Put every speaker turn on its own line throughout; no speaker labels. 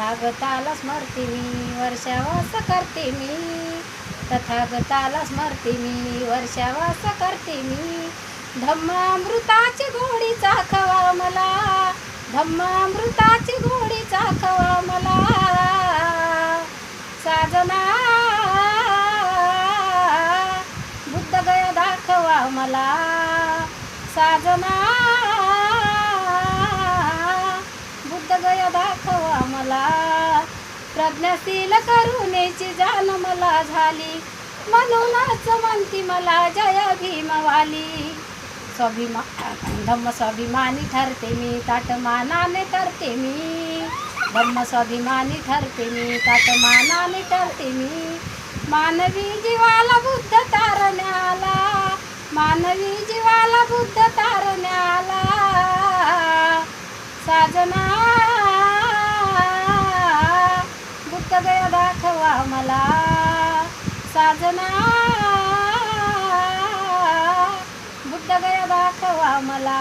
तथागताला स्मरते मी वर्षावास करते मी, तथागताला स्मरते मी वर्षावास करते मी. धम्मामृताची गोडी चाखवा मला, धम्मामृताची गोडी चाखवा मला. साजना बुद्धगया दाखवा मला, साजना बुद्धगया दाखवा मला. प्रज्ञाशील करुणेची जाण मला झाली, म्हणूनच म्हणती मला जय भीमवाली. धम्म स्वाभिमानी ठरते मी, ताटमानाने ठरते मी. धम्म स्वाभिमानी ठरते मी, ताटमानाने ठरते मी. मानवी जीवाला बुद्ध तारण्याला, मानवी जीवाला बुद्ध तारण्याला. साजना बुद्धगया दाखवा मला, साजना बुद्धगया दाखवा मला.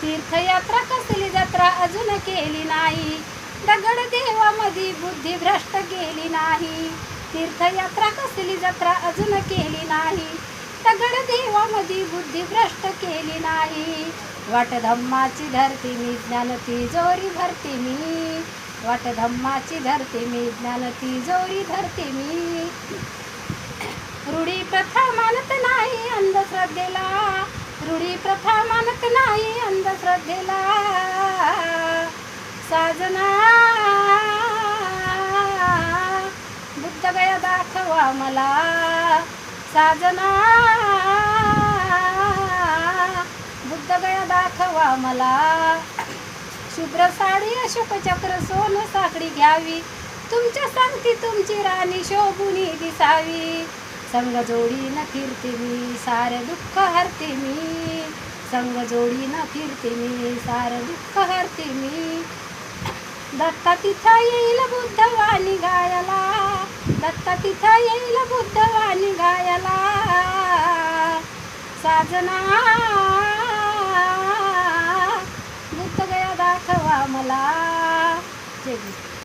तीर्थयात्रा कसली जत्रा अजून केली नाही, दगड देवामध्ये बुद्धी भ्रष्ट गेली नाही. तीर्थयात्रा कसली जत्रा अजून केली नाही, दगड देवामध्ये बुद्धी भ्रष्ट केली नाही. वाट धम्माची धरती मी, ज्ञान तिजोरी भरते मी. वाट धम्माची धरते मी, ज्ञान तिजोरी धरते मी. रूढी प्रथा मानत नाही अंधश्रद्धेला, रूढी प्रथा मानत नाही अंधश्रद्धेला. साजना बुद्धगया दाखवा मला, साजना बुद्धगया दाखवा मला. शुभ्र साडी अशोक चक्र सोनं साखळी घ्यावी, तुमच्या सांगती तुमची राणी शोभुनी दिसावी. संग जोडीनं फिरते मी, सारे दुःख हरते मी. संग जोडीनं फिरते मी, सारे दुःख हरते मी. दत्ता तिथं येईल बुद्धवाणी गायला, दत्ता तिथं येईल बुद्धवाणी गायला. साजना बुद्धगया दाखवा मला. जय